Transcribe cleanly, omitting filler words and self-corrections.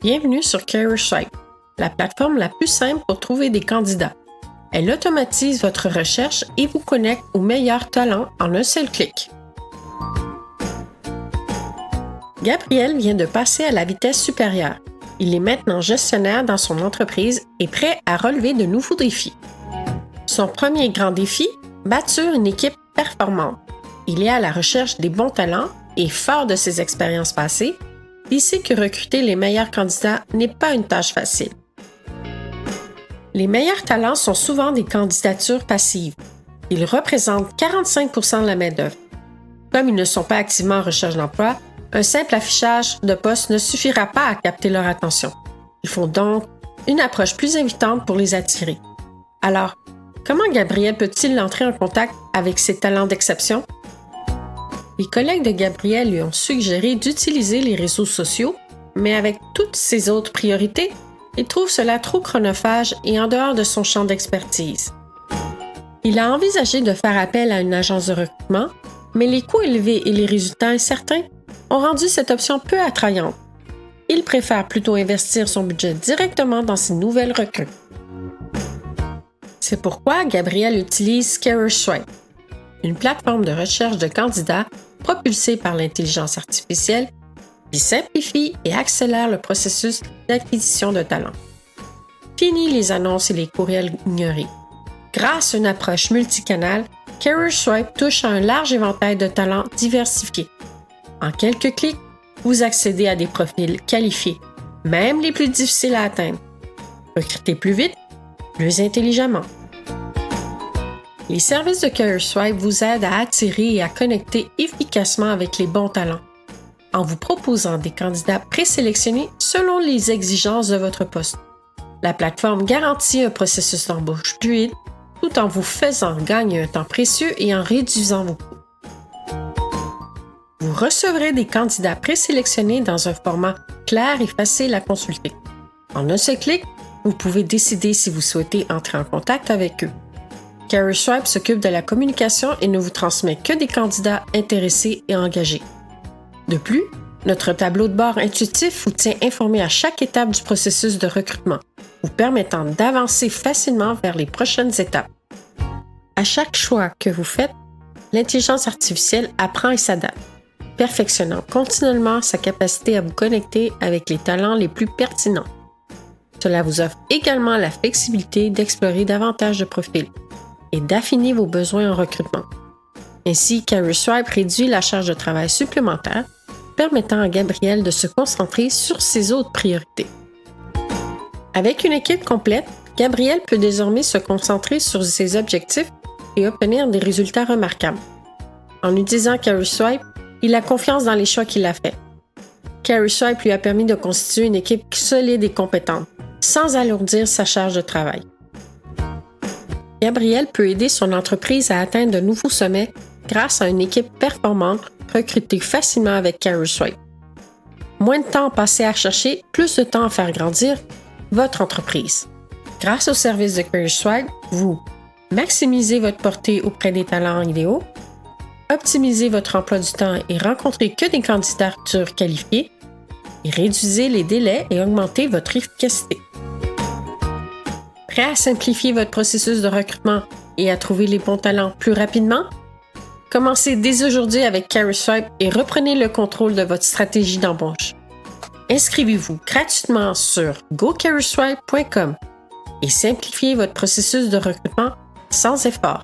Bienvenue sur CareerSwipe, la plateforme la plus simple pour trouver des candidats. Elle automatise votre recherche et vous connecte aux meilleurs talents en un seul clic. Gabriel vient de passer à la vitesse supérieure. Il est maintenant gestionnaire dans son entreprise et prêt à relever de nouveaux défis. Son premier grand défi, bâtir une équipe performante. Il est à la recherche des bons talents et fort de ses expériences passées, il sait que recruter les meilleurs candidats n'est pas une tâche facile. Les meilleurs talents sont souvent des candidatures passives. Ils représentent 45% de la main-d'œuvre. Comme ils ne sont pas activement en recherche d'emploi, un simple affichage de poste ne suffira pas à capter leur attention. Il faut donc une approche plus invitante pour les attirer. Alors, comment Gabriel peut-il entrer en contact avec ses talents d'exception? Les collègues de Gabriel lui ont suggéré d'utiliser les réseaux sociaux, mais avec toutes ses autres priorités, il trouve cela trop chronophage et en dehors de son champ d'expertise. Il a envisagé de faire appel à une agence de recrutement, mais les coûts élevés et les résultats incertains ont rendu cette option peu attrayante. Il préfère plutôt investir son budget directement dans ses nouvelles recrues. C'est pourquoi Gabriel utilise CareerSwipe, une plateforme de recherche de candidats propulsée par l'intelligence artificielle qui simplifie et accélère le processus d'acquisition de talents. Fini les annonces et les courriels ignorés. Grâce à une approche multicanale, CareerSwipe touche à un large éventail de talents diversifiés. En quelques clics, vous accédez à des profils qualifiés, même les plus difficiles à atteindre. Recrutez plus vite, plus intelligemment. Les services de CareerSwipe vous aident à attirer et à connecter efficacement avec les bons talents, en vous proposant des candidats présélectionnés selon les exigences de votre poste. La plateforme garantit un processus d'embauche fluide, tout en vous faisant gagner un temps précieux et en réduisant vos coûts. Vous recevrez des candidats présélectionnés dans un format clair et facile à consulter. En un seul clic, vous pouvez décider si vous souhaitez entrer en contact avec eux. CareerSwipe s'occupe de la communication et ne vous transmet que des candidats intéressés et engagés. De plus, notre tableau de bord intuitif vous tient informé à chaque étape du processus de recrutement, vous permettant d'avancer facilement vers les prochaines étapes. À chaque choix que vous faites, l'intelligence artificielle apprend et s'adapte, perfectionnant continuellement sa capacité à vous connecter avec les talents les plus pertinents. Cela vous offre également la flexibilité d'explorer davantage de profils et d'affiner vos besoins en recrutement. Ainsi, CareerSwipe réduit la charge de travail supplémentaire, permettant à Gabriel de se concentrer sur ses autres priorités. Avec une équipe complète, Gabriel peut désormais se concentrer sur ses objectifs et obtenir des résultats remarquables. En utilisant CareerSwipe, il a confiance dans les choix qu'il a faits. CareerSwipe lui a permis de constituer une équipe solide et compétente, sans alourdir sa charge de travail. Gabriel peut aider son entreprise à atteindre de nouveaux sommets grâce à une équipe performante recrutée facilement avec CareerSwipe. Moins de temps passé à chercher, plus de temps à faire grandir votre entreprise. Grâce au service de CareerSwipe, vous maximisez votre portée auprès des talents idéaux, optimisez votre emploi du temps et rencontrez que des candidatures qualifiées, et réduisez les délais et augmentez votre efficacité. Prêt à simplifier votre processus de recrutement et à trouver les bons talents plus rapidement? Commencez dès aujourd'hui avec CareerSwipe et reprenez le contrôle de votre stratégie d'embauche. Inscrivez-vous gratuitement sur gocareerswipe.com et simplifiez votre processus de recrutement sans effort.